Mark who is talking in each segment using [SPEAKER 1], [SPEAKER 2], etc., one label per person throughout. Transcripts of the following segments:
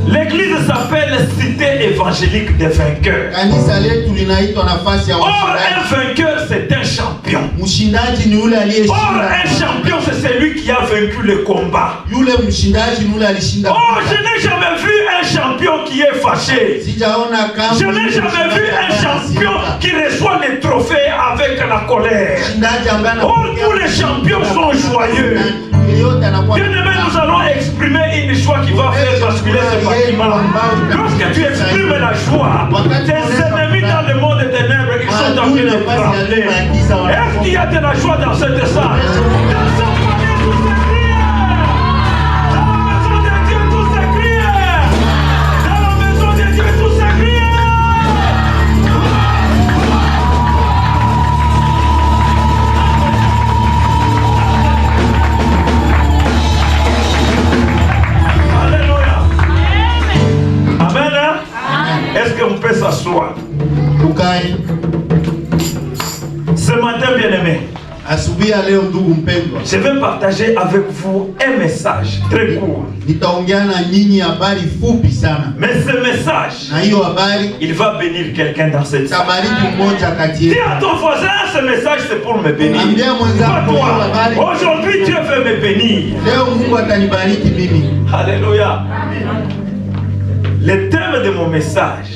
[SPEAKER 1] L'église s'appelle Cité évangélique des vainqueurs. Or, un vainqueur, c'est un champion. Or, un champion, c'est celui qui a vaincu le combat. Oh, je n'ai jamais vu un champion qui est fâché. Je n'ai jamais vu un champion qui reçoit les trophées avec la colère. Or, tous les champions sont joyeux. Bien-aimé, nous allons exprimer une joie qui va faire basculer ce bâtiment. Lorsque tu exprimes la joie, tes ennemis dans le monde des ténèbres, ils sont en train de trembler. Est-ce qu'il y a de la joie dans cette salle? On peut s'asseoir. Ce matin, bien-aimé, je vais partager avec vous un message très court. Mais ce message, il va bénir quelqu'un dans cette salle. Dis à ton voisin, ce message c'est pour me bénir. Pas toi. Aujourd'hui, Dieu veut me bénir. Alléluia. Le thème de mon message,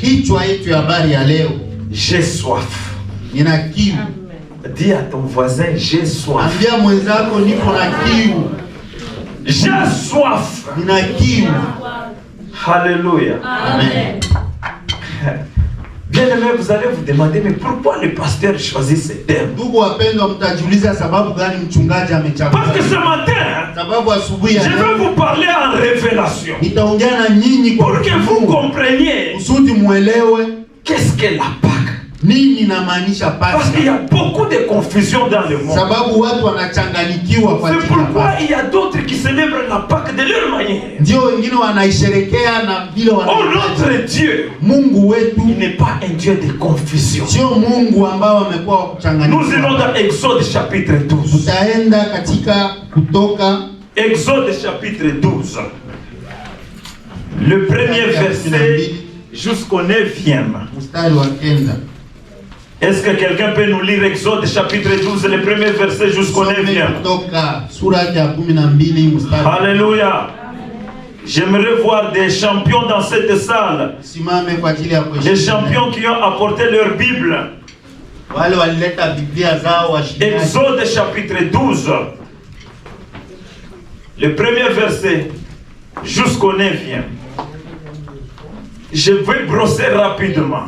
[SPEAKER 1] j'ai soif. Dis à ton voisin, j'ai soif. J'ai soif. Alléluia. Amen. Bien aimé, vous allez vous demander, mais pourquoi le pasteur choisit ce thème? Parce que ce matin, je vais vous parler en révélation. Pour que vous compreniez qu'est-ce que la Pâque. Parce qu'il y a beaucoup de confusion dans le monde. C'est pourquoi il y a d'autres qui célèbrent la Pâque de leur manière. Oh, notre Dieu, il n'est pas un Dieu de confusion. Nous irons dans Exode chapitre 12. Exode chapitre 12. Le premier verset jusqu'au 9e. Est-ce que quelqu'un peut nous lire Exode chapitre 12, le premier verset jusqu'au 9e? Alléluia. J'aimerais voir des champions dans cette salle. Des champions qui ont apporté leur Bible. Exode chapitre 12. Le premier verset jusqu'au 9e. Je vais brosser rapidement.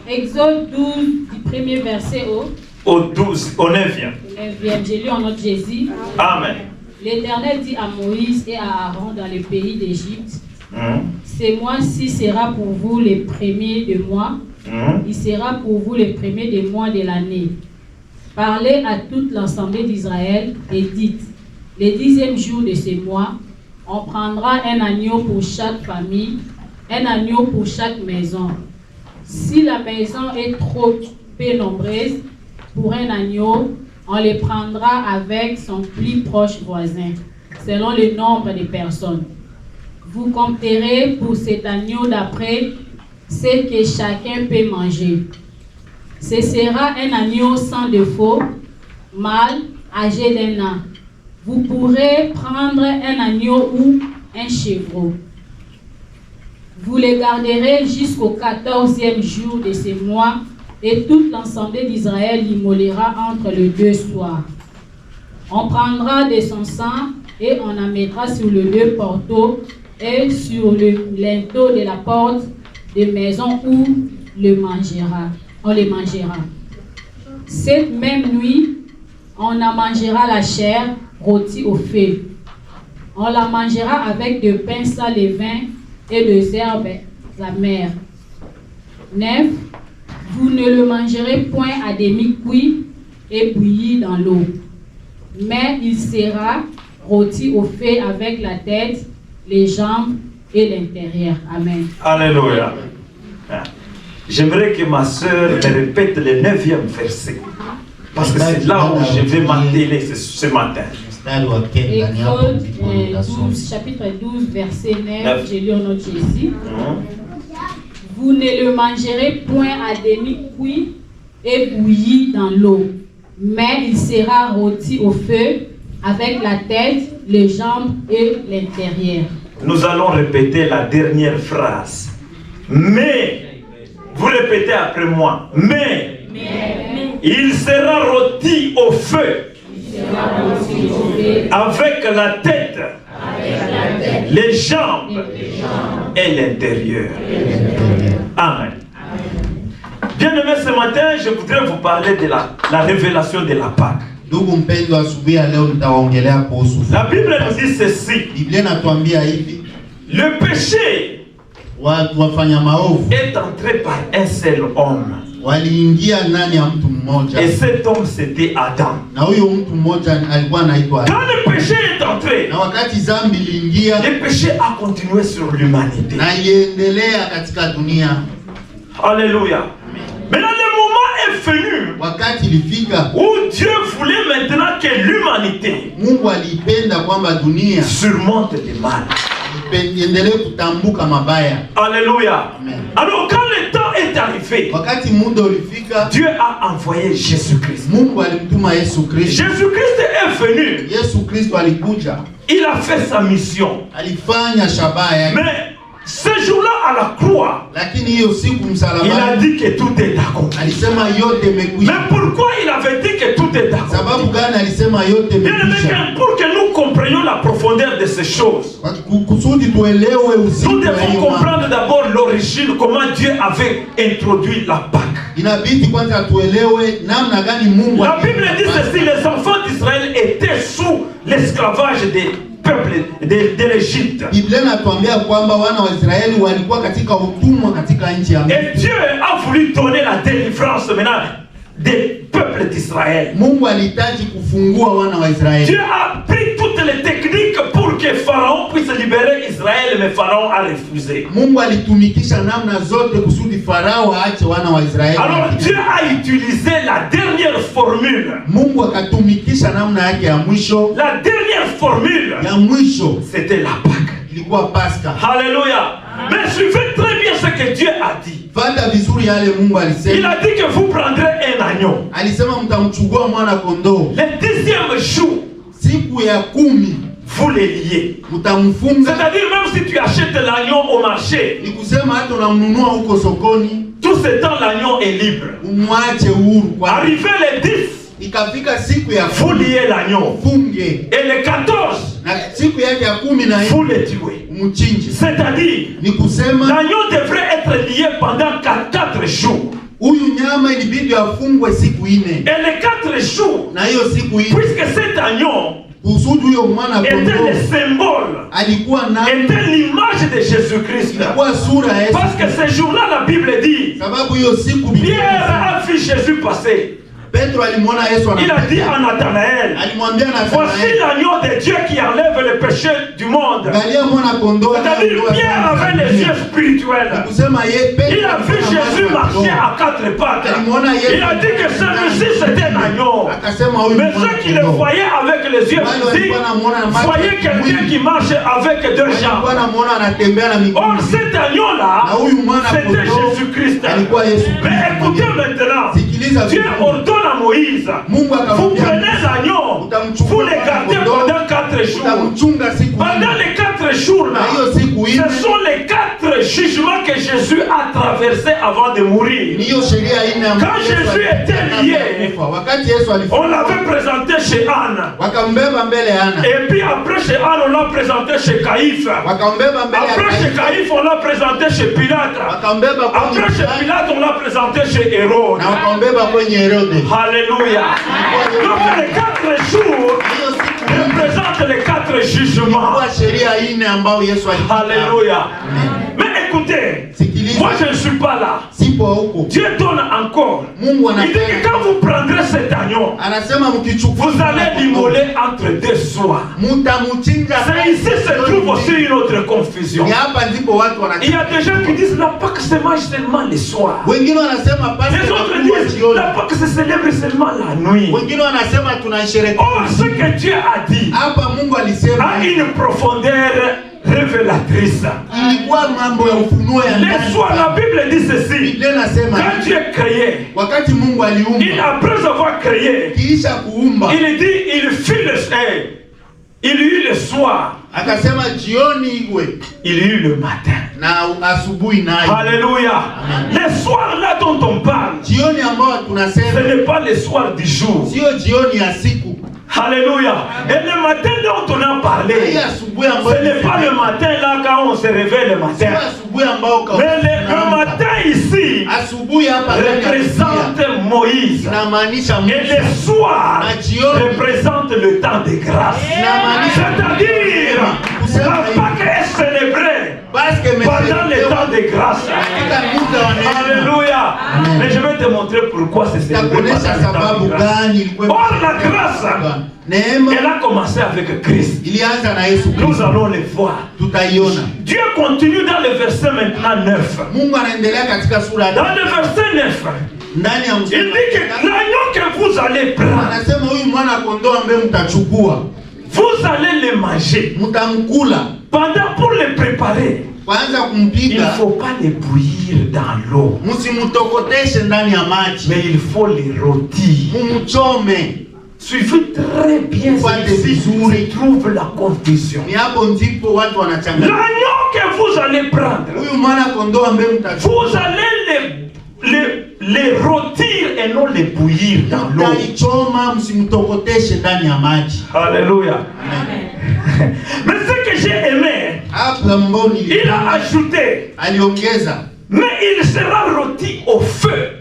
[SPEAKER 2] Exode 12, du premier verset
[SPEAKER 1] au 9e.
[SPEAKER 2] J'ai lu en notre Jésus.
[SPEAKER 1] Amen.
[SPEAKER 2] L'Éternel dit à Moïse et à Aaron dans le pays d'Égypte, ce mois-ci sera pour vous les premiers de mois. Il sera pour vous les premiers des mois de l'année. Parlez à toute l'assemblée d'Israël et dites, le 10e jour de ce mois, on prendra un agneau pour chaque famille, un agneau pour chaque maison. Si la maison est trop peu nombreuse pour un agneau, on les prendra avec son plus proche voisin, selon le nombre de personnes. Vous compterez pour cet agneau d'après ce que chacun peut manger. Ce sera un agneau sans défaut, mâle, âgé d'1 an. Vous pourrez prendre un agneau ou un chevreau. Vous les garderez jusqu'au 14e jour de ce mois, et toute l'assemblée d'Israël l'immolera entre les deux soirs. On prendra de son sang et on en mettra sur les deux porteaux et sur le linteau de la porte de maison où on les mangera. Cette même nuit, on en mangera la chair rôtie au feu. On la mangera avec de pain sans levain et des herbes amères. 9. Vous ne le mangerez point à demi cuit et bouilli dans l'eau, mais il sera rôti au feu avec la tête, les jambes et l'intérieur. Amen.
[SPEAKER 1] Alléluia. J'aimerais que ma sœur me répète le 9e verset. Parce que c'est là où je vais m'atteler ce matin.
[SPEAKER 2] Exode 12, chapitre 12, verset 9, je lis au nom de Jésus. Vous ne le mangerez point à demi cuit et bouilli dans l'eau, mais il sera rôti au feu avec la tête, les jambes et l'intérieur. Nous allons répéter la dernière phrase. Mais, vous répétez après moi. Mais. Il sera rôti au feu avec la tête, les jambes et l'intérieur. Amen. Bien-aimés, ce matin, je voudrais vous parler de la révélation de la Pâque. La Bible nous dit ceci. Le péché est entré par un seul homme. Et cet homme, c'était Adam. Quand le péché est entré, le péché a continué sur l'humanité. Alléluia. Maintenant, le moment est venu où Dieu voulait maintenant que l'humanité surmonte le mal. Alléluia. Alors quand le temps est arrivé, Dieu a envoyé Jésus-Christ. Jésus-Christ est venu. Il a fait sa mission. Mais ce jour-là à la croix, il a dit que tout est d'accord. Mais pourquoi il avait dit que tout est d'accord? Pour que nous comprenions la profondeur de ces choses, nous devons comprendre d'abord l'origine, comment Dieu avait introduit la Pâque. La Bible dit ceci: les enfants d'Israël étaient sous l'esclavage des peuple de l'Égypte. Et Dieu a voulu donner la délivrance maintenant des peuples d'Israël. Dieu a pris toutes les techniques pour que Pharaon puisse libérer Israël, mais Pharaon a refusé. Alors Dieu a utilisé la dernière formule. La dernière formule, c'était la Pâque. Alléluia. Mais suivez très bien ce que Dieu a dit. Il a dit que vous prendrez un agneau. Le 10e jour, vous les liez. C'est-à-dire, même si tu achètes l'agneau au marché, tout ce temps l'agneau est libre. Arrivé le 10, vous liez l'agneau. Et le 14, vous le tuez. C'est-à-dire, l'agneau devrait être lié pendant 4 jours. Et les 4 jours, puisque cet agneau était le symbole, était l'image de Jésus-Christ. Parce que ce jour-là, la Bible dit, Pierre a vu Jésus passer. Il a dit à Nathanaël, voici l'agneau de Dieu qui enlève le péché du monde. C'est-à-dire, Pierre avait les yeux spirituels. Il a vu Jésus marcher à 4 pattes. Il a dit que celui-ci c'était un agneau. Mais ceux qui le voyaient avec les yeux physiques voyaient quelqu'un qui marche avec 2 jambes. Or cet agneau-là, c'était Jésus-Christ. Mais écoutez maintenant, Dieu ordonne à Moïse, vous prenez l'agneau, vous le gardez pendant 4 jours. Pendant les 4 jours-là, ce sont les 4 jugements que Jésus a traversés avant de mourir. Quand Jésus était lié, on l'avait présenté chez Anne. Et puis après chez Anne, on l'a présenté chez Caïphe. Après chez Caïphe, on l'a présenté chez Pilate. Après chez Pilate, on l'a présenté chez Hérode. Alléluia. Donc les 4 jours représentent les 4 jugements. Alléluia. Mais écoutez,
[SPEAKER 1] Moi je ne suis pas là. Dieu donne encore. Il dit que quand vous prendrez cet agneau, vous allez l'immoler entre deux soirs. C'est ici se trouve aussi une autre confusion. Il y a des gens qui disent la Pâque se mange seulement le soir. Les autres disent la Pâque se célèbre seulement la nuit. Or ce que Dieu a dit a une profondeur révélatrice. Les soirs, la Bible dit ceci. Quand Dieu créé, après avoir créé, il dit il fit le soir. Il eut le soir. Il eut le matin. Alléluia. Les soirs là dont on parle, ce n'est pas les soirs du jour. Alléluia. Et le matin dont on a parlé, ce n'est pas le matin là quand on se réveille le matin. Mais le matin ici représente Moïse. Et le soir représente le temps de grâce. C'est-à-dire, la Pâque est célébrée pendant le temps de grâce. Alléluia. Mais je vais te montrer pourquoi c'est célébré pendant le temps de grâce. Or la grâce, elle a commencé avec Christ. Nous allons le voir. Dieu continue dans le verset maintenant 9. Dans le verset 9, il dit que l'agneau que vous allez prendre, vous allez le manger. Pendant pour le préparer, il ne faut pas le bouillir dans l'eau, mais il faut le rôtir. Suivez très bien ceci, se trouve la confusion. L'agneau que vous allez prendre, vous allez le rôtir et non le bouillir dans l'eau. Alléluia. Mais ce que j'ai aimé, il a ajouté, mais il sera rôti au feu.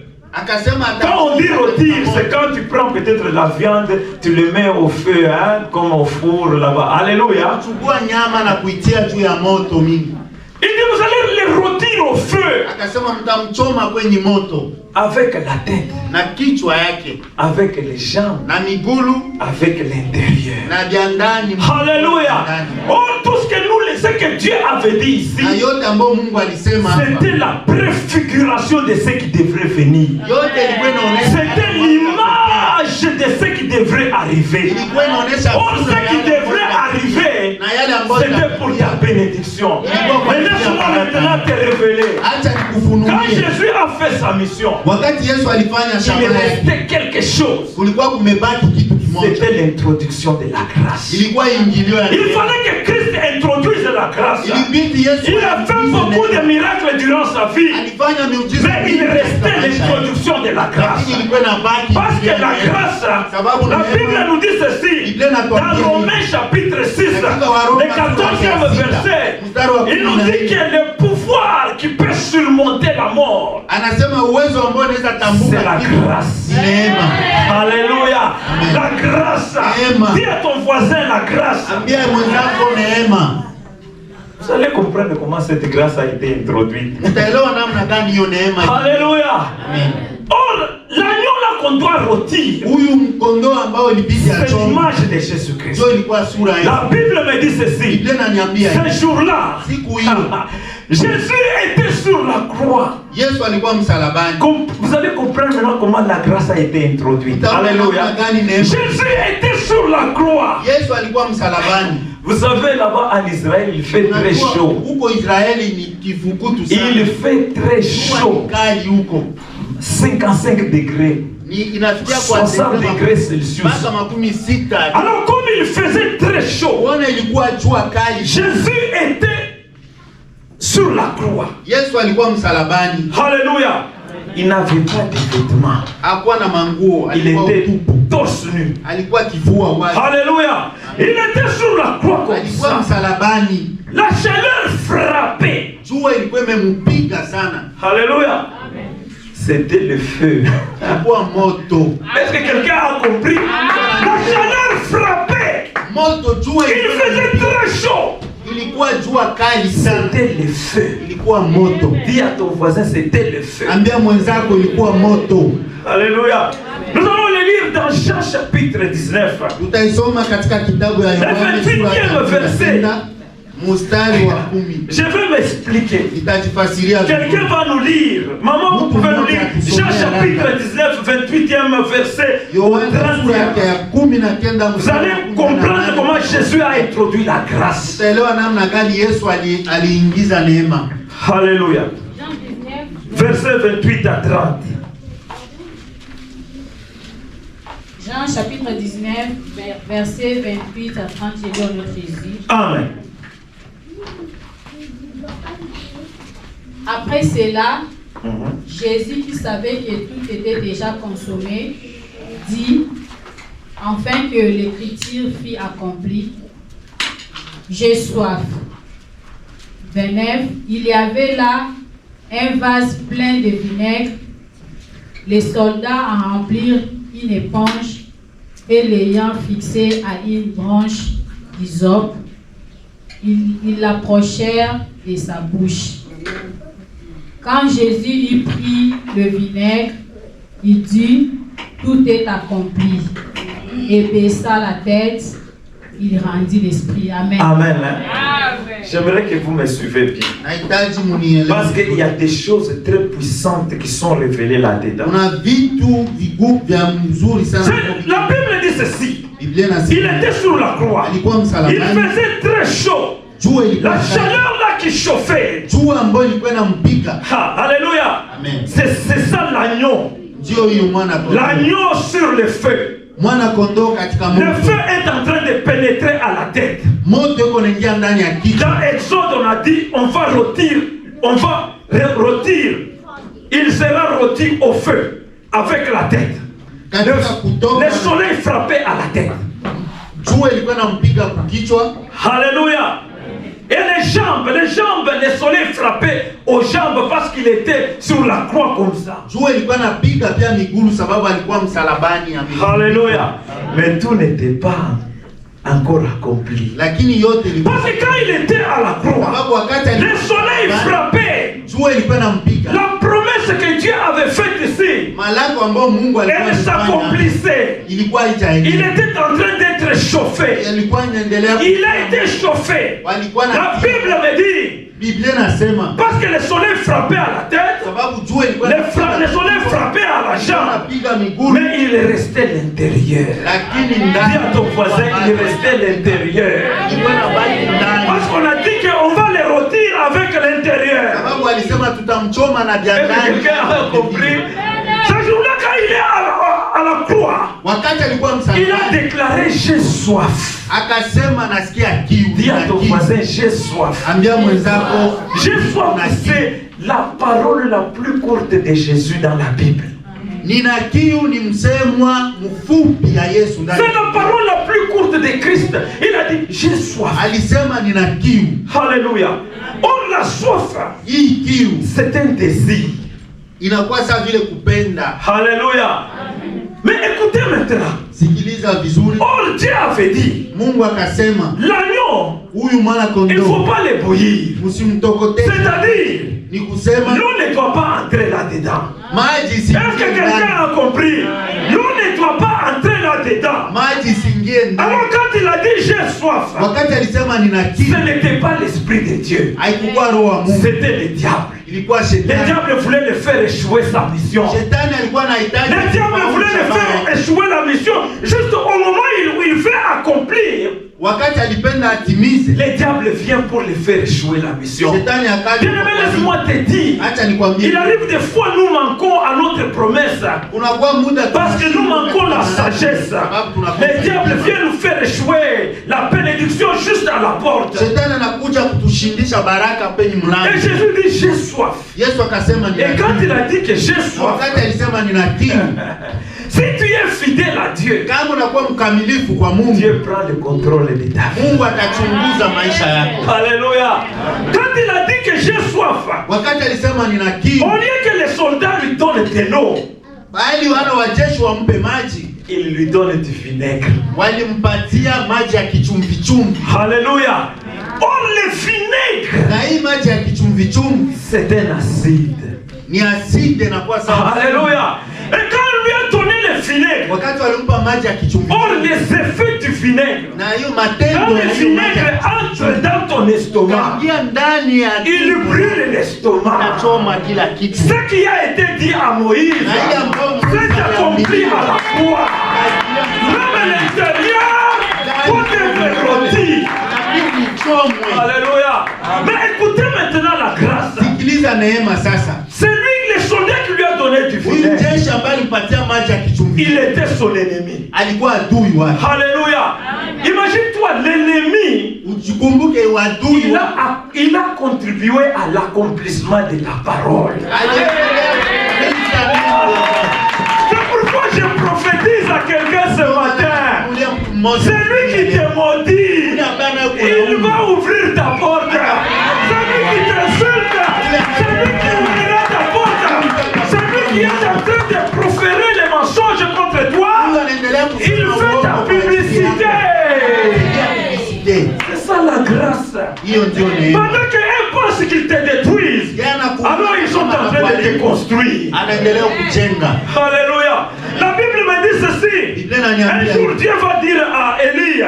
[SPEAKER 1] Quand on dit rôtir, c'est quand tu prends peut-être la viande, tu le mets au feu, hein, comme au four là-bas. Alléluia. Il dit vous allez le rôtir au feu. Avec la tête, avec les jambes, avec l'intérieur. Alléluia. Oh, tout ce que Dieu avait dit ici, c'était la préfiguration de ce qui devrait venir. C'était l'image de ce qui devrait arriver. Oh, ce qui devrait arriver, c'était pour ta bénédiction. Mais laisse-moi maintenant te révéler. Quand Jésus a fait sa mission, il restait quelque chose. C'était l'introduction de la grâce. Il fallait que Christ introduise la grâce. Il a fait beaucoup de miracles durant sa vie, mais il restait l'introduction de la grâce. Parce que la grâce, la Bible nous dit ceci, dans Romains chapitre 6, le 14e verset, il nous dit que le pouvoir qui peut surmonter la mort, c'est la grâce. Alléluia. La grâce. Dis à ton voisin la grâce. Vous allez comprendre comment cette grâce a été introduite. Alléluia. Or, l'agneau là qu'on doit rôtir, c'est l'image de Jésus-Christ. La Bible me dit ceci. Ce jour-là, Jésus était sur la croix. Vous allez comprendre maintenant comment la grâce a été introduite. Alléluia. Jésus était sur la croix. Vous savez, là-bas en Israël, il fait très chaud. Il fait très chaud. 55 degrés. 60 degrés Celsius. Alors comme il faisait très chaud, Jésus était sur la croix. Alléluia. Il n'avait pas de vêtements. Il était torse nu. Alléluia. Il était sur la croix comme ça. La chaleur frappait. Alléluia. C'était le feu. Est-ce que quelqu'un a compris? La chaleur frappait. Il faisait très chaud.
[SPEAKER 3] ilikuwa jua kali sana.
[SPEAKER 1] C'était le feu.
[SPEAKER 3] Ilikuwa moto.
[SPEAKER 1] Dis à ton voisin, c'était le feu.
[SPEAKER 3] Ambia mwenzako ilikuwa moto.
[SPEAKER 1] Alléluia. Nous allons le lire dans Jean chapitre 19.
[SPEAKER 3] Tutaisoma katika kitabu ya Yohana sura ya 19 mstari wa 10.
[SPEAKER 1] Je vais m'expliquer.
[SPEAKER 3] Nitajifasiria.
[SPEAKER 1] Quelqu'un va nous lire. Maman, vous pouvez nous lire Jean chapitre 19, 28e verset au 30e. Vous allez comprendre comment Jésus a introduit la grâce. Alléluia. Verset 28 à 30.
[SPEAKER 2] Jean chapitre 19, verset 28 à 30, j'ai lu notre Jésus.
[SPEAKER 1] Amen.
[SPEAKER 2] Après cela, Jésus, qui savait que tout était déjà consommé, dit, afin que l'écriture fût accomplie, j'ai soif. 29. Il y avait là un vase plein de vinaigre. Les soldats en remplirent une éponge et l'ayant fixé à une branche d'hysope, ils l'approchèrent de sa bouche. Quand Jésus eut pris le vinaigre, il dit, tout est accompli. Et baissa la tête, il rendit l'esprit. Amen.
[SPEAKER 1] Amen. J'aimerais que vous me suivez bien. Parce qu'il y a des choses très puissantes qui sont révélées là-dedans. La Bible dit ceci. Il était sur la croix. Il faisait très chaud. La chaleur là qui chauffait. Alléluia. C'est ça l'agneau. L'agneau sur le feu. Le feu est en train de pénétrer à la tête. Dans Exode, on a dit on va rôtir. Il sera rôti au feu avec la tête. Le soleil frappait à la tête. Alléluia. Et les jambes, le soleil frappait aux jambes parce qu'il était sur la croix comme ça. Alléluia. Mais tout n'était pas encore accompli. Parce que quand il était à la croix, le soleil frappait. La promesse que Dieu avait faite ici, elle s'accomplissait. Il était en train d'être chauffé. Il a été chauffé. La Bible me dit, parce que le soleil frappait à la tête, le soleil frappait à la jambe, mais il restait à l'intérieur. Dis à ton voisin, il restait à l'intérieur. Parce qu'on a dit qu'on va les rôtir avec l'intérieur. Quelqu'un a compris? Ce jour-là, quand il est à la croix, il a déclaré j'ai soif. Dis à ton voisin j'ai soif. J'ai soif, c'est la parole la plus courte de Jésus dans la Bible. C'est la parole la plus courte de Christ. Il a dit j'ai soif. Alléluia. Or la soif, c'est un désir. Alléluia. Mais écoutez maintenant. Or Dieu avait dit l'agneau, il ne faut pas le bouillir. C'est-à-dire, l'eau ne doit pas entrer là-dedans. Est-ce que quelqu'un a compris? L'eau ne doit pas entrer là-dedans. Alors quand il a dit j'ai soif, ce n'était pas l'esprit de Dieu. C'était le diable. Le diable voulait le faire échouer sa mission. Le diable voulait le faire échouer la mission. Juste au moment où il fait accomplir, le diable vient pour le faire échouer la mission. Bien-aimé, laisse-moi te dire, il arrive des fois nous manquons à notre promesse parce que nous manquons la sagesse. Le diable vient nous faire échouer la bénédiction juste à la porte. Et Jésus dit j'ai soif. Et quand il a dit que j'ai soif, si tu es fidèle à Dieu, Dieu prend le contrôle de ta vie. Alléluia. Quand il a dit que j'ai soif, au lieu que les soldats lui donnent de l'eau, il lui donne du vinaigre. Alléluia. Or le vinaigre,
[SPEAKER 3] Na hii maji ya kichumvi chumvi
[SPEAKER 1] c'est un acide.
[SPEAKER 3] ni aside na kwa sawa.
[SPEAKER 1] Alléluia. Et quand on lui a donné le vinaigre,
[SPEAKER 3] Wakati walimpa maji ya kichumvi
[SPEAKER 1] or
[SPEAKER 3] chumvi,
[SPEAKER 1] les effets du vinaigre,
[SPEAKER 3] na hiyo
[SPEAKER 1] quand
[SPEAKER 3] matendo
[SPEAKER 1] le
[SPEAKER 3] ya hiyo maji
[SPEAKER 1] vinaigre entre dans ton estomac,
[SPEAKER 3] kaingia ndani ya
[SPEAKER 1] il
[SPEAKER 3] tumbo,
[SPEAKER 1] brûle l'estomac.
[SPEAKER 3] inachoma kila kitu.
[SPEAKER 1] Ce qui a été dit à Moïse, c'est accompli à la fois. Même à l'intérieur, tout est rôti.
[SPEAKER 3] Lakini chomwe.
[SPEAKER 1] Alléluia. Mais écoutez maintenant la grâce.
[SPEAKER 3] Sikiliza neema sasa.
[SPEAKER 1] C'est lui, le soldat qui lui a donné du
[SPEAKER 3] Huyu
[SPEAKER 1] vinaigre.
[SPEAKER 3] jeshi ambaye alimpatia maji ya kichumvi
[SPEAKER 1] Il était son ennemi.
[SPEAKER 3] alikuwa adui wake.
[SPEAKER 1] Alléluia. Imagine-toi, l'ennemi,
[SPEAKER 3] Ujikumbuke wadui
[SPEAKER 1] il a contribué à l'accomplissement de la parole. C'est pourquoi je prophétise à quelqu'un ce matin. C'est lui qui te maudit. Il va ouvrir ta porte. C'est lui qui t'insulte. C'est lui qui ouvrira ta porte. C'est lui qui est en train de proférer les mensonges contre toi. Il fait ta publicité. C'est ça la grâce. Pendant qu'eux pensent qu'ils te détruisent, alors ils sont en train de te construire. Alléluia. La Bible me dit ceci. Un jour Dieu va dire à Élie,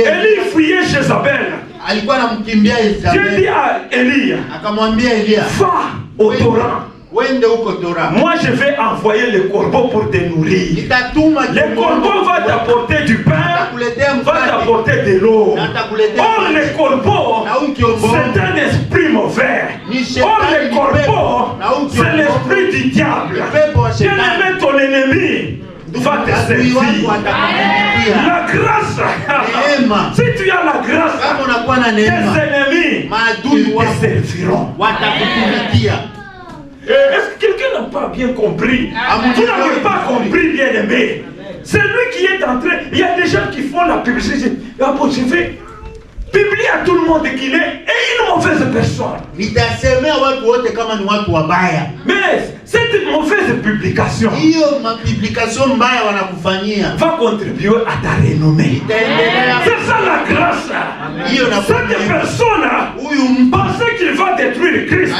[SPEAKER 1] Élie fuyait Jézabel. Dieu dit à Élie, va au Torrent. Moi je vais envoyer le corbeau pour te nourrir. Le corbeau va t'apporter du pain, va t'apporter de l'eau. Or le corbeau, c'est un esprit mauvais. Or le corbeau, c'est l'esprit du diable. Dieu aime ton ennemi, va te servir. La grâce, si tu as la grâce, tes ennemis, ils te serviront. Est-ce que quelqu'un n'a pas bien compris? Tu n'avais pas compris, bien aimé. C'est lui qui est en train. Il y a des gens qui font la publicité. Ah bon, je vais publier à tout le monde qu'il est une mauvaise personne. Mais cette mauvaise publication va contribuer à ta renommée. C'est ça la grâce. Cette personne pensait qu'il va détruire Christ en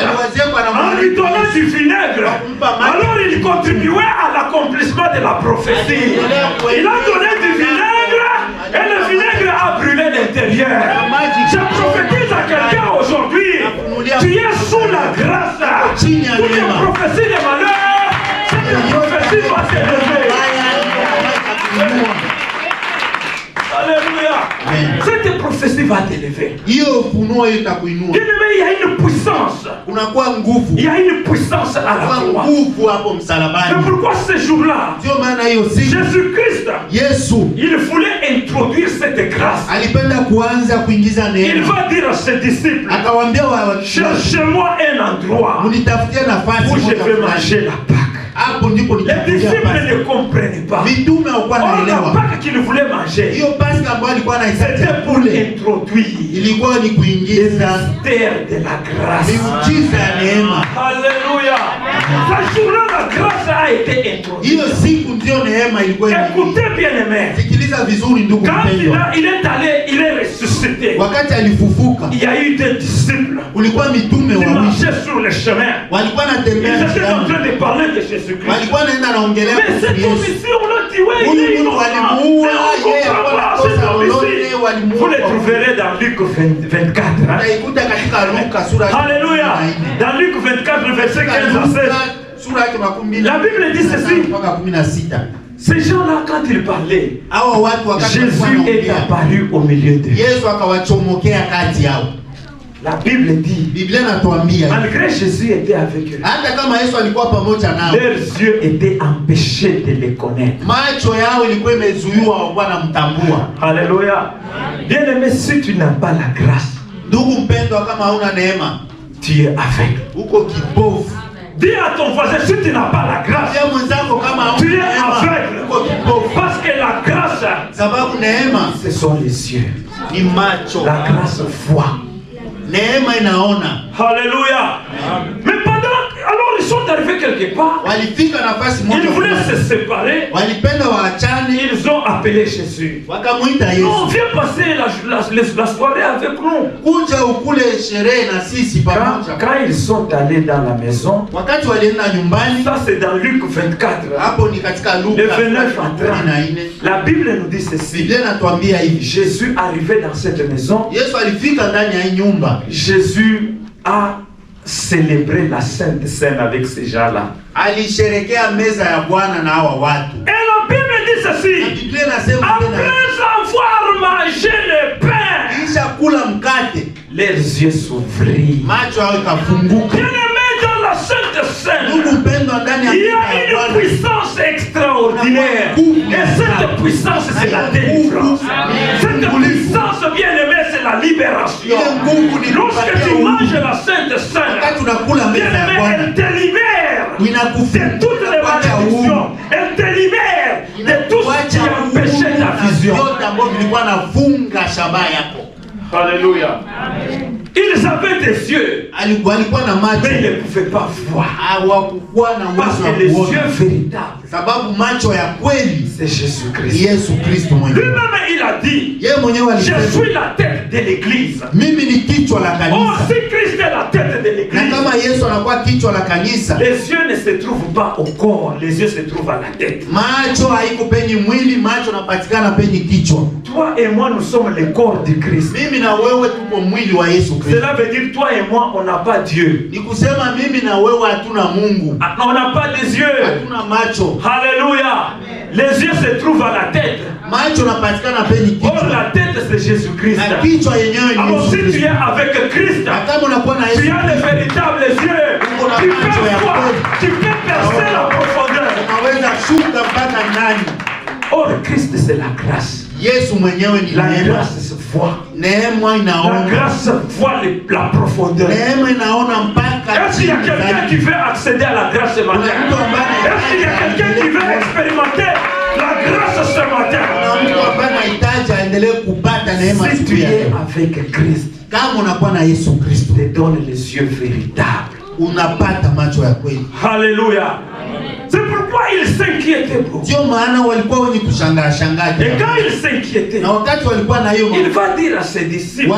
[SPEAKER 1] lui donnant du vinaigre. Alors il contribuait à l'accomplissement de la prophétie. Il a donné du vinaigre et le vinaigre a brûlé l'intérieur. Je prophétise à quelqu'un aujourd'hui. Tu es sous la grâce. Toutes les prophéties de malheur, cette prophétie va s'élever. Alléluia. Cette prophétie va t'élever. Bien-aimé, il y a une puissance. Il y a une puissance à la croix. Mais pourquoi ce jour-là, Jésus-Christ, il voulait introduire cette grâce. Il va dire à ses disciples, cherchez-moi un endroit où je vais manger la Pâque. Les disciples ne comprenaient pas. Or, la Pâque qu'ils voulaient manger, c'était pour introduire les mystères de la grâce. Alléluia. Ce jour-là, la grâce a été introduite. Écoutez bien aimé. Quand il est allé, il est ressuscité. Il y a eu des disciples qui marchaient sur le chemin. Ils étaient en train de parler de Jésus. Mais cette commission, on a dit, ouais, il est innocent. Vous le trouverez dans Luc 24. Alléluia. Dans Luc 24, verset 15 à 16. La Bible dit ceci. Ces gens-là, quand ils parlaient, Jésus est apparu au milieu d'eux. La Bible dit, malgré Jésus était avec eux, leurs yeux étaient empêchés de les connaître. Alléluia. Bien aimé, si tu n'as pas la grâce, tu es aveugle. Dis à ton voisin, si tu n'as pas la grâce, tu es aveugle. Parce que la grâce, ce sont les yeux. La grâce voit.
[SPEAKER 3] Neema inaona.
[SPEAKER 1] Alléluia. Mais pendant, alors ils sont arrivés quelque part,
[SPEAKER 3] walifika nafasi
[SPEAKER 1] ils
[SPEAKER 3] moja
[SPEAKER 1] voulaient
[SPEAKER 3] fulani.
[SPEAKER 1] se séparer.
[SPEAKER 3] Walipenda waachane,
[SPEAKER 1] Ils ont appelé Jésus.
[SPEAKER 3] wakamuita
[SPEAKER 1] Non,
[SPEAKER 3] Yesu.
[SPEAKER 1] viens passer la soirée avec nous.
[SPEAKER 3] Kuja ukule sherehe na sisi pamoja.
[SPEAKER 1] Quand ils sont allés dans la maison,
[SPEAKER 3] Wakati walienda nyumbani,
[SPEAKER 1] ça c'est dans Luc 24,
[SPEAKER 3] hapo ni katika Luka
[SPEAKER 1] le 29 à 30.
[SPEAKER 3] 14.
[SPEAKER 1] La Bible nous dit ceci.
[SPEAKER 3] Biblia inatuambia hivi.
[SPEAKER 1] Jésus arrivait dans cette maison.
[SPEAKER 3] Yesu alifika ndani ya hii nyumba.
[SPEAKER 1] Jésus a célébré la Sainte Seine avec ces gens-là.
[SPEAKER 3] Alisherekea meza ya Bwana na hawa watu.
[SPEAKER 1] Et la Bible dit
[SPEAKER 3] Na
[SPEAKER 1] ceci.
[SPEAKER 3] Biblia inasema
[SPEAKER 1] Après
[SPEAKER 3] tena,
[SPEAKER 1] avoir mangé le pain,
[SPEAKER 3] kisha kula mkate,
[SPEAKER 1] leurs yeux s'ouvrirent.
[SPEAKER 3] macho yao ikafunguka.
[SPEAKER 1] Bien-aimés dans la Sainte Seine,
[SPEAKER 3] Ndugu mpendwa, ndani ya
[SPEAKER 1] il y
[SPEAKER 3] meza
[SPEAKER 1] a
[SPEAKER 3] ya
[SPEAKER 1] une
[SPEAKER 3] Bwana
[SPEAKER 1] puissance extraordinaire. Et cette puissance, c'est la délivrance. Cette puissance, bien aimé, c'est la libération.
[SPEAKER 3] ile nguvu ni
[SPEAKER 1] Lorsque
[SPEAKER 3] kupatia
[SPEAKER 1] tu
[SPEAKER 3] uhuru.
[SPEAKER 1] manges la Sainte Seine,
[SPEAKER 3] Wakati unakula
[SPEAKER 1] bien
[SPEAKER 3] meza ya
[SPEAKER 1] aimé,
[SPEAKER 3] Bwana,
[SPEAKER 1] elle te libère de toutes les malédictions. Elle te libère de tout ce qui empêchait ta vision.
[SPEAKER 3] yote ambayo vilikuwa nafunga shabaha yako.
[SPEAKER 1] Alléluia. Ils avaient des yeux,
[SPEAKER 3] Walikuwa na
[SPEAKER 1] mais
[SPEAKER 3] macho,
[SPEAKER 1] ils ne pouvaient pas voir.
[SPEAKER 3] hawakuwa na
[SPEAKER 1] Parce
[SPEAKER 3] uwezo wa
[SPEAKER 1] que les
[SPEAKER 3] kuona,
[SPEAKER 1] yeux véritables,
[SPEAKER 3] sababu macho ya kweli
[SPEAKER 1] c'est Jésus-Christ.
[SPEAKER 3] Yesu Kristo mwenyewe.
[SPEAKER 1] Lui-même, il a dit,
[SPEAKER 3] Yeye mwenyewe
[SPEAKER 1] je
[SPEAKER 3] alisema,
[SPEAKER 1] suis la tête de l'église.
[SPEAKER 3] mimi ni kichwa la
[SPEAKER 1] Oh,
[SPEAKER 3] kanisa.
[SPEAKER 1] si Christ est la tête de
[SPEAKER 3] Na
[SPEAKER 1] l'église,
[SPEAKER 3] kama Yesu anakuwa kichwa la kanisa,
[SPEAKER 1] les yeux ne se trouvent pas au corps, les yeux se trouvent à la tête.
[SPEAKER 3] macho haiko penye mwili, macho napatikana penye kichwa.
[SPEAKER 1] Toi et moi, nous sommes le corps du Christ.
[SPEAKER 3] Mimi na wewe tuko mwili wa Yesu Kristo.
[SPEAKER 1] Cela veut dire, toi et moi, on n'a pas Dieu.
[SPEAKER 3] Ni kusema mimi na wewe hatuna Mungu,
[SPEAKER 1] Ah, on n'a pas des yeux.
[SPEAKER 3] hatuna macho.
[SPEAKER 1] Alléluia. Les yeux se trouvent à la tête.
[SPEAKER 3] Macho napatikana penye
[SPEAKER 1] Or,
[SPEAKER 3] kichwa,
[SPEAKER 1] la tête, c'est Jésus-Christ.
[SPEAKER 3] na kichwa yenyewe ni
[SPEAKER 1] Alors,
[SPEAKER 3] Yesu
[SPEAKER 1] si tu es
[SPEAKER 3] Kristo.
[SPEAKER 1] avec Christ,
[SPEAKER 3] Na kama unakuwa na Yesu
[SPEAKER 1] tu as les
[SPEAKER 3] Kristo,
[SPEAKER 1] véritables yeux. Tu peux voir, tu peux percer la profondeur.
[SPEAKER 3] unaweza shuka mpaka ndani.
[SPEAKER 1] Or, Christ, c'est la grâce.
[SPEAKER 3] Yesu mwenyewe ni
[SPEAKER 1] La
[SPEAKER 3] neema.
[SPEAKER 1] grâce se voit.
[SPEAKER 3] Neema
[SPEAKER 1] La
[SPEAKER 3] inaona,
[SPEAKER 1] grâce voit la profondeur.
[SPEAKER 3] neema inaona mpaka
[SPEAKER 1] Est-ce qu'il y a
[SPEAKER 3] chini
[SPEAKER 1] quelqu'un
[SPEAKER 3] ndani.
[SPEAKER 1] qui veut accéder à la grâce ce matin? Est-ce qu'il y a quelqu'un qui veut expérimenter la grâce ce matin?
[SPEAKER 3] Kuna mtu ambaye anahitaji aendelee kupata neema
[SPEAKER 1] Si
[SPEAKER 3] siku
[SPEAKER 1] tu es
[SPEAKER 3] yake.
[SPEAKER 1] avec Christ,
[SPEAKER 3] Kama unakuwa na Yesu Kristo,
[SPEAKER 1] te donne les yeux véritables.
[SPEAKER 3] unapata macho ya kweli.
[SPEAKER 1] Alléluia. C'est pourquoi il s'inquiétait beaucoup.
[SPEAKER 3] Ndio maana walikuwa wenye kushangaa shangaa.
[SPEAKER 1] Et quand il s'inquiétait,
[SPEAKER 3] Na wakati walikuwa na hiyo
[SPEAKER 1] il va dire à ses disciples,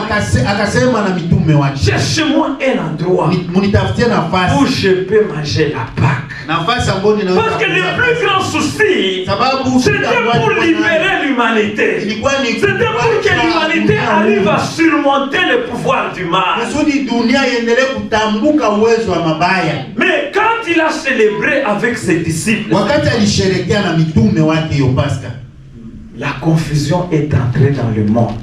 [SPEAKER 3] akasema na mitume wake,
[SPEAKER 1] cherchez-moi un endroit
[SPEAKER 3] munitafutie
[SPEAKER 1] où
[SPEAKER 3] nafasi,
[SPEAKER 1] je peux manger la Pâque.
[SPEAKER 3] nafasi ambayo ninaweza
[SPEAKER 1] Parce que le
[SPEAKER 3] kula.
[SPEAKER 1] plus grand souci,
[SPEAKER 3] Sababu
[SPEAKER 1] c'était pour libérer l'humanité.
[SPEAKER 3] ilikuwa ni
[SPEAKER 1] C'était pour que l'humanité arrive à surmonter le pouvoir du mal.
[SPEAKER 3] kusudi dunia iendelee kutambuka uwezo wa mabaya.
[SPEAKER 1] Mais quand il a célébré avec ses disciples,
[SPEAKER 3] Wakati alisherekea na mitume wake hiyo Pasaka,
[SPEAKER 1] la confusion est entrée dans le monde.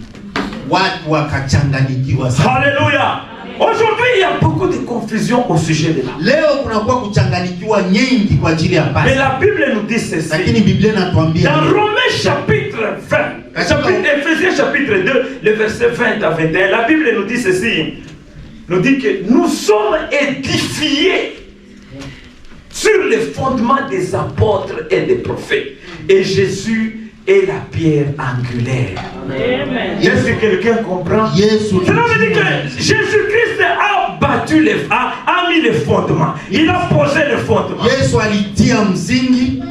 [SPEAKER 3] watu wakachanganyikiwa sana.
[SPEAKER 1] Alléluia. Aujourd'hui, il y a beaucoup de confusion au sujet de la.
[SPEAKER 3] Leo kunakuwa kuchanganyikiwa nyingi kwa ajili ya
[SPEAKER 1] Mais
[SPEAKER 3] Pasaka,
[SPEAKER 1] la Bible nous dit ceci.
[SPEAKER 3] lakini Biblia inatuambia
[SPEAKER 1] Dans Romains chapitre 20, Ephésiens chapitre 2, le verset 20 à 21, la Bible nous dit ceci. Nous dit que nous sommes édifiés sur les fondements des apôtres et des prophètes. Et Jésus est la pierre angulaire.
[SPEAKER 2] Amen.
[SPEAKER 1] Est-ce que quelqu'un comprend?
[SPEAKER 3] Yesu
[SPEAKER 1] Cela veut dire que Jésus-Christ a battu a mis les fondements. Il a posé les fondements.
[SPEAKER 3] Yesu alitia msingi,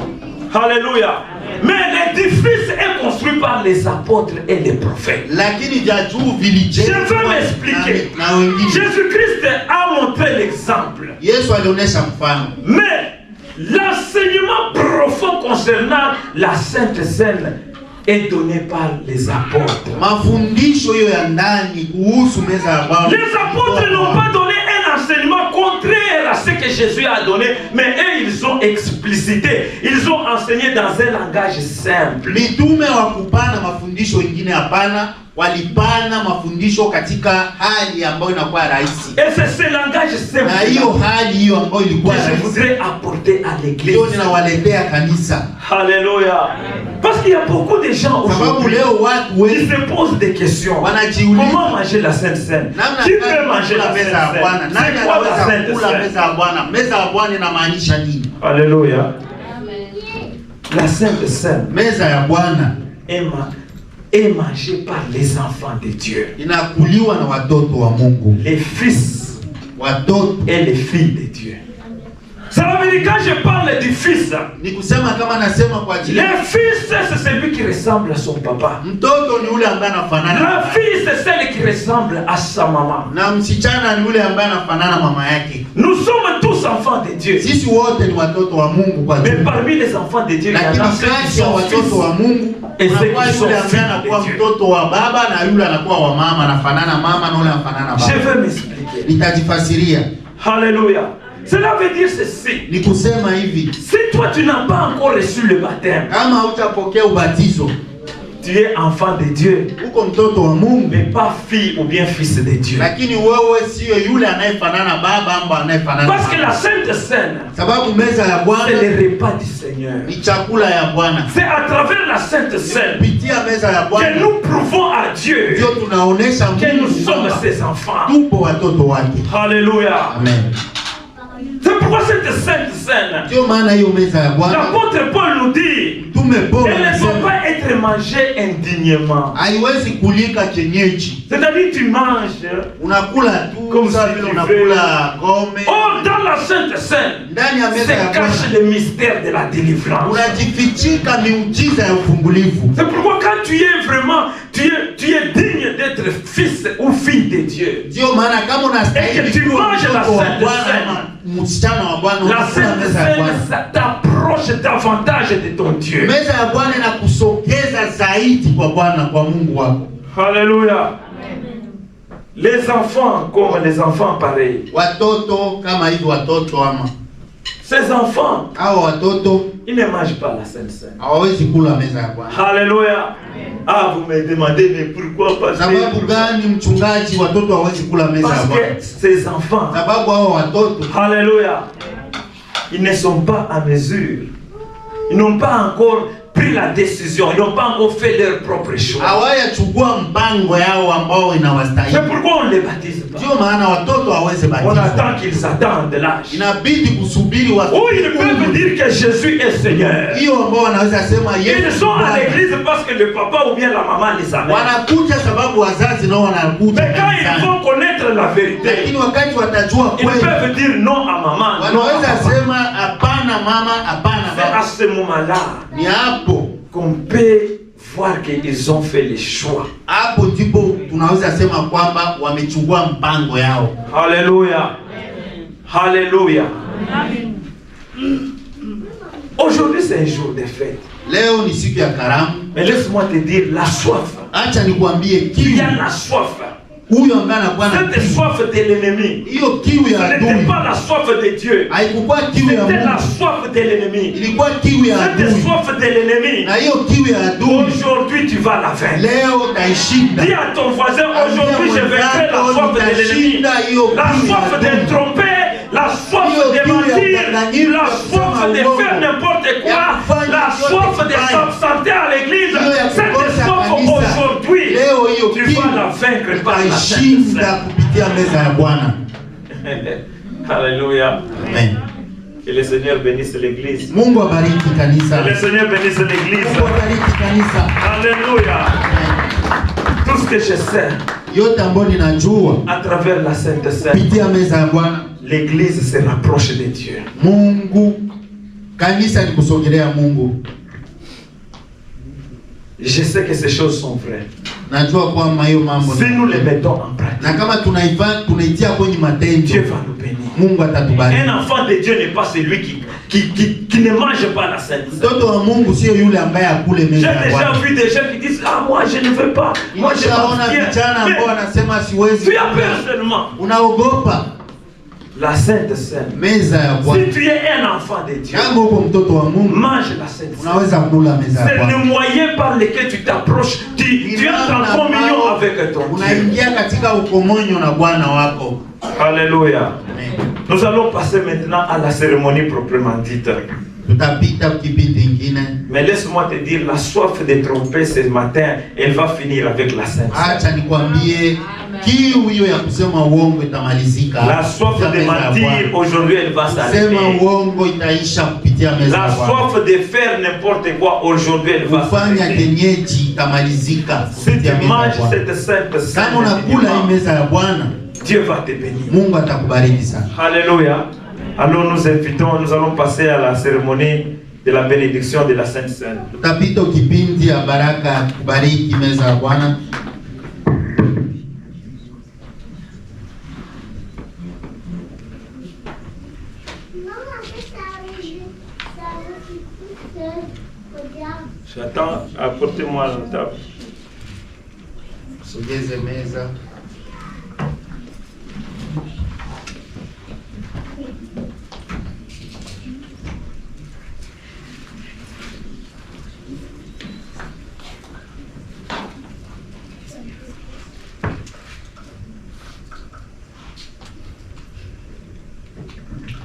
[SPEAKER 1] Alléluia. Mais l'édifice est construit par les apôtres et les prophètes.
[SPEAKER 3] lakini vya juu
[SPEAKER 1] Je
[SPEAKER 3] vilijengwa
[SPEAKER 1] veux m'expliquer.
[SPEAKER 3] na wengine.
[SPEAKER 1] Jésus-Christ a montré l'exemple.
[SPEAKER 3] Yesu alionyesha mfano,
[SPEAKER 1] Mais l'enseignement profond concernant la Sainte Seine est donné par les apôtres.
[SPEAKER 3] mafundisho hiyo ya ndani kuhusu meza ya Bwana.
[SPEAKER 1] Les apôtres n'ont pas donné un enseignement contraire à ce que Jésus a donné, mais eux, ils ont explicité, ils ont enseigné dans un langage simple.
[SPEAKER 3] Mitume wakupana mafundisho ingine hapana, walipana mafundisho katika hali ambayo inakuwa rahisi.
[SPEAKER 1] Et c'est ce langage simple
[SPEAKER 3] Na hiyo hali hiyo ambayo
[SPEAKER 1] que
[SPEAKER 3] ilikuwa
[SPEAKER 1] je
[SPEAKER 3] rahisi
[SPEAKER 1] voudrais apporter à l'église.
[SPEAKER 3] ndio ninawaletea kanisa.
[SPEAKER 1] Alléluia. Parce qu'il y a beaucoup de gens
[SPEAKER 3] Sababu
[SPEAKER 1] aujourd'hui
[SPEAKER 3] leo watu
[SPEAKER 1] qui
[SPEAKER 3] wengi
[SPEAKER 1] se posent des questions.
[SPEAKER 3] wanajiuliza
[SPEAKER 1] Comment manger la Sainte Seine?
[SPEAKER 3] namna
[SPEAKER 1] Qui peut
[SPEAKER 3] gani
[SPEAKER 1] manger
[SPEAKER 3] kula
[SPEAKER 1] la
[SPEAKER 3] meza ya
[SPEAKER 1] Sainte
[SPEAKER 3] Bwana?
[SPEAKER 1] Seine?
[SPEAKER 3] Nani
[SPEAKER 1] C'est quoi la
[SPEAKER 3] anaweza
[SPEAKER 1] Sainte
[SPEAKER 3] kula
[SPEAKER 1] Seine?
[SPEAKER 3] meza ya Bwana? Meza ya Bwana inamaanisha nini?
[SPEAKER 1] Alléluia. La Sainte Seine
[SPEAKER 3] Meza ya Bwana
[SPEAKER 1] est mangée par les enfants de Dieu.
[SPEAKER 3] inakuliwa na watoto wa Mungu,
[SPEAKER 1] Les fils
[SPEAKER 3] watoto
[SPEAKER 1] et les filles de Dieu. Ça veut dire quand je parle du fils,
[SPEAKER 3] ni kusema kama nasema kwa ajili
[SPEAKER 1] le fils c'est celui qui ressemble à son papa.
[SPEAKER 3] mtoto ni yule ambaye anafanana
[SPEAKER 1] La fille c'est celle qui ressemble à sa maman.
[SPEAKER 3] na msichana ni yule ambaye anafanana mama yake.
[SPEAKER 1] Nous sommes tous enfants de Dieu.
[SPEAKER 3] Sisi wote ni watoto wa Mungu kwa
[SPEAKER 1] Mais
[SPEAKER 3] jumla.
[SPEAKER 1] parmi les enfants de Dieu, il y
[SPEAKER 3] Lakini
[SPEAKER 1] en a ceux qui
[SPEAKER 3] kati ya
[SPEAKER 1] sont
[SPEAKER 3] watoto wa
[SPEAKER 1] fils.
[SPEAKER 3] Mungu
[SPEAKER 1] Et ceux
[SPEAKER 3] unakuwa
[SPEAKER 1] qui sont
[SPEAKER 3] yule ambaye
[SPEAKER 1] filles
[SPEAKER 3] anakuwa
[SPEAKER 1] de Dieu.
[SPEAKER 3] mtoto wa baba na yule anakuwa wa mama, anafanana mama na yule anafanana
[SPEAKER 1] Je
[SPEAKER 3] baba.
[SPEAKER 1] vais m'expliquer.
[SPEAKER 3] Nitajifasiria.
[SPEAKER 1] Alléluia. Cela veut dire ceci.
[SPEAKER 3] Ni kusema hivi,
[SPEAKER 1] Si toi tu n'as pas encore reçu le baptême,
[SPEAKER 3] kama hutapokea ubatizo,
[SPEAKER 1] tu es enfant de Dieu,
[SPEAKER 3] uko mtoto wa Mungu,
[SPEAKER 1] mais pas fille ou bien fils de Dieu.
[SPEAKER 3] lakini wewe sio yule anayefanana baba ama anayefanana
[SPEAKER 1] Parce que
[SPEAKER 3] mama.
[SPEAKER 1] la Sainte Seine,
[SPEAKER 3] Sababu meza ya Bwana
[SPEAKER 1] c'est le repas du Seigneur.
[SPEAKER 3] ni chakula ya Bwana.
[SPEAKER 1] C'est à travers la Sainte Seine
[SPEAKER 3] Kupitia meza ya
[SPEAKER 1] que
[SPEAKER 3] Bwana
[SPEAKER 1] nous prouvons à Dieu
[SPEAKER 3] ndio tunaonesha
[SPEAKER 1] que nous
[SPEAKER 3] Mungu
[SPEAKER 1] sommes
[SPEAKER 3] kwamba
[SPEAKER 1] ses enfants.
[SPEAKER 3] tupo watoto wake.
[SPEAKER 1] Alléluia.
[SPEAKER 3] Amen.
[SPEAKER 1] C'est pourquoi cette Sainte Seine,
[SPEAKER 3] Ndio maana hiyo meza ya Bwana
[SPEAKER 1] l'apôtre Paul nous dit,
[SPEAKER 3] Mtume Paulo
[SPEAKER 1] elle ne
[SPEAKER 3] anasema
[SPEAKER 1] doit pas être mangée indignement.
[SPEAKER 3] haiwezi kulika kienyeji.
[SPEAKER 1] C'est-à-dire tu manges.
[SPEAKER 3] Unakula tu
[SPEAKER 1] Comme
[SPEAKER 3] sawa
[SPEAKER 1] si
[SPEAKER 3] vile
[SPEAKER 1] tu
[SPEAKER 3] unakula gome.
[SPEAKER 1] Or, dans la Sainte Seine,
[SPEAKER 3] Ndani ya meza ya
[SPEAKER 1] se cache
[SPEAKER 3] Bwana
[SPEAKER 1] le mystère de la délivrance.
[SPEAKER 3] unajifichika miujiza ya ufungulivu.
[SPEAKER 1] C'est pourquoi quand tu es vraiment, tu es digne d'être fils ou fille de Dieu.
[SPEAKER 3] Ndio maana kama unastahili
[SPEAKER 1] Et que tu
[SPEAKER 3] kuwa
[SPEAKER 1] manges la
[SPEAKER 3] mtoto wa
[SPEAKER 1] Sainte
[SPEAKER 3] Bwana
[SPEAKER 1] Seine.
[SPEAKER 3] ama msichana wa Bwana,
[SPEAKER 1] La
[SPEAKER 3] unakula
[SPEAKER 1] Sainte
[SPEAKER 3] meza ya Bwana.
[SPEAKER 1] Seine, ça t'approche davantage de ton Dieu.
[SPEAKER 3] Meza ya Bwana inakusogeza zaidi kwa Bwana, kwa Mungu wako.
[SPEAKER 1] Alléluia. Les enfants comme les enfants pareils.
[SPEAKER 3] Watoto kama hivi, watoto ama
[SPEAKER 1] Ces enfants,
[SPEAKER 3] hao watoto
[SPEAKER 1] ils ne mangent pas la Sainte Seine.
[SPEAKER 3] hawawezi kula meza ya Bwana.
[SPEAKER 1] Alléluia. Ah, vous me demandez, mais pourquoi pas?
[SPEAKER 3] Sababu gani mchungaji, watoto hawezi kula meza ya
[SPEAKER 1] Parce
[SPEAKER 3] Bwana?
[SPEAKER 1] que ces enfants,
[SPEAKER 3] Sababu hao watoto
[SPEAKER 1] alléluia, ils ne sont pas à mesure. Ils n'ont pas encore pris la décision. Ils n'ont pas encore fait leur propre choix.
[SPEAKER 3] hawayachukua mpango yao ambao inawastahili.
[SPEAKER 1] C'est pourquoi on ne les baptise pas.
[SPEAKER 3] Ndio maana watoto hawezi
[SPEAKER 1] On
[SPEAKER 3] batizwa.
[SPEAKER 1] attend qu'ils attendent l'âge.
[SPEAKER 3] Inabidi kusubiri
[SPEAKER 1] Où ils peuvent dire que Jésus est Seigneur.
[SPEAKER 3] hiyo ambao wanaweza sema
[SPEAKER 1] Ils
[SPEAKER 3] Yesu
[SPEAKER 1] sont à
[SPEAKER 3] Bwana.
[SPEAKER 1] l'église parce que le papa ou bien la maman les amène.
[SPEAKER 3] Wanakuja sababu wazazi nao wanakuja
[SPEAKER 1] Mais quand ils
[SPEAKER 3] kanisani.
[SPEAKER 1] vont connaître la vérité,
[SPEAKER 3] Lakini wakati watajua
[SPEAKER 1] ils
[SPEAKER 3] kweli,
[SPEAKER 1] peuvent dire non à maman, non à
[SPEAKER 3] wanaweza
[SPEAKER 1] papa.
[SPEAKER 3] sema hapana mama, hapana
[SPEAKER 1] C'est à
[SPEAKER 3] baba.
[SPEAKER 1] ce moment-là
[SPEAKER 3] Ni hapo
[SPEAKER 1] qu'on peut voir qu'ils ont fait les choix.
[SPEAKER 3] hapo ndipo tunaweza sema kwamba wamechukua mpango yao.
[SPEAKER 1] Alléluia. Alléluia. Aujourd'hui, c'est un jour de fête.
[SPEAKER 3] Leo ni siku ya karamu.
[SPEAKER 1] Mais laisse-moi te dire, la soif.
[SPEAKER 3] Acha nikwambie
[SPEAKER 1] Il
[SPEAKER 3] kiu
[SPEAKER 1] y a la soif.
[SPEAKER 3] huyo ambaye anakuwa na
[SPEAKER 1] Cette soif de l'ennemi.
[SPEAKER 3] hiyo kiu
[SPEAKER 1] Ce
[SPEAKER 3] ya
[SPEAKER 1] n'était
[SPEAKER 3] adui,
[SPEAKER 1] pas la soif de Dieu.
[SPEAKER 3] haikuwa kiu ya
[SPEAKER 1] C'était la
[SPEAKER 3] Mungu,
[SPEAKER 1] soif de l'ennemi.
[SPEAKER 3] ilikuwa kiu ya
[SPEAKER 1] Cette
[SPEAKER 3] adui,
[SPEAKER 1] soif de l'ennemi.
[SPEAKER 3] na hiyo kiu ya adui
[SPEAKER 1] Aujourd'hui, tu vas la vaincre.
[SPEAKER 3] leo utaishinda.
[SPEAKER 1] Dis à ton voisin, aujourd'hui, je vaincrai la soif de l'ennemi. La soif de tromper, la soif de mentir, la soif de faire n'importe quoi, la soif de s'absenter à l'église. Cette soif aujourd'hui,
[SPEAKER 3] Leo hiyo
[SPEAKER 1] tu
[SPEAKER 3] kiu
[SPEAKER 1] vas la vaincre par la Sainte
[SPEAKER 3] utaishinda
[SPEAKER 1] Seine.
[SPEAKER 3] kupitia meza ya Bwana.
[SPEAKER 1] Alléluia.
[SPEAKER 3] Amen.
[SPEAKER 1] Que le Seigneur bénisse l'église.
[SPEAKER 3] Mungu abariki kanisa.
[SPEAKER 1] Que le Seigneur bénisse l'église.
[SPEAKER 3] Mungu abariki kanisa.
[SPEAKER 1] Alléluia. Tout ce que je sais
[SPEAKER 3] Yote ambayo ninajua
[SPEAKER 1] à travers la Sainte Seine,
[SPEAKER 3] kupitia meza ya Bwana,
[SPEAKER 1] l'église se rapproche de Dieu.
[SPEAKER 3] Mungu, kanisa ni kusogelea Mungu.
[SPEAKER 1] Je sais que ces choses sont vraies.
[SPEAKER 3] Najua kwamba hiyo mambo
[SPEAKER 1] Si nous les mettons en pratique,
[SPEAKER 3] na kama tunaitia kwenye matendo,
[SPEAKER 1] Dieu va nous bénir.
[SPEAKER 3] Mungu atatubariki.
[SPEAKER 1] Un enfant de Dieu n'est pas celui qui ne mange pas la Sainte Seine.
[SPEAKER 3] Mtoto wa Mungu sio yule ambaye akule
[SPEAKER 1] J'ai
[SPEAKER 3] meza ya
[SPEAKER 1] déjà
[SPEAKER 3] Bwana.
[SPEAKER 1] vu des gens qui disent, ah moi je ne veux pas. Moi je
[SPEAKER 3] Nishaona
[SPEAKER 1] m'abstiens.
[SPEAKER 3] vijana ambao
[SPEAKER 1] Mais
[SPEAKER 3] wanasema siwezi.
[SPEAKER 1] tu as peur seulement.
[SPEAKER 3] Unaogopa
[SPEAKER 1] La Sainte Seine.
[SPEAKER 3] meza ya Bwana.
[SPEAKER 1] Si tu es un enfant de Dieu,
[SPEAKER 3] Kama uko mtoto wa Mungu,
[SPEAKER 1] mange la Sainte Seine.
[SPEAKER 3] unaweza kula meza ya
[SPEAKER 1] C'est le
[SPEAKER 3] Bwana.
[SPEAKER 1] moyen par lequel tu t'approches. Tu entres en communion avec ton Dieu.
[SPEAKER 3] Unaingia katika ukomonyo na Bwana wako.
[SPEAKER 1] Alléluia.
[SPEAKER 3] Amen.
[SPEAKER 1] Nous allons passer maintenant à la cérémonie proprement dite.
[SPEAKER 3] Tutapita kipindi kingine.
[SPEAKER 1] Mais laisse-moi te dire, la soif de tromper ce matin, elle va finir avec la Sainte Seine.
[SPEAKER 3] Acha nikwambie kiu hiyo ya kusema uongo itamalizika.
[SPEAKER 1] La soif de mentir, aujourd'hui, elle va
[SPEAKER 3] Kusema
[SPEAKER 1] s'arrêter.
[SPEAKER 3] uongo itaisha kupitia meza
[SPEAKER 1] La
[SPEAKER 3] ya Bwana.
[SPEAKER 1] soif de faire n'importe quoi, aujourd'hui, elle va
[SPEAKER 3] Kufanya
[SPEAKER 1] s'arrêter.
[SPEAKER 3] kenyeji itamalizika
[SPEAKER 1] Si
[SPEAKER 3] kupitia
[SPEAKER 1] tu
[SPEAKER 3] meza ya
[SPEAKER 1] manges
[SPEAKER 3] Bwana.
[SPEAKER 1] cette sainte
[SPEAKER 3] Kama
[SPEAKER 1] Seine,
[SPEAKER 3] unakula hii meza ya Bwana,
[SPEAKER 1] Dieu va te bénir.
[SPEAKER 3] Mungu atakubariki sana.
[SPEAKER 1] Alléluia. Alors nous allons passer à la cérémonie de la bénédiction de la Sainte Seine.
[SPEAKER 3] Tutapita kipindi ya baraka kubariki meza ya Bwana.
[SPEAKER 1] J'attends, apportez-moi la table.
[SPEAKER 3] Sogeze meza.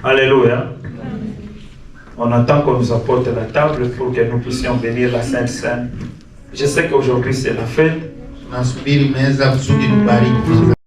[SPEAKER 1] Alléluia. On attend qu'on nous apporte la table pour que nous puissions bénir la Sainte Seine. Je sais qu'aujourd'hui c'est la fête.
[SPEAKER 3] Nasubiri meza kusudi tubariki meza.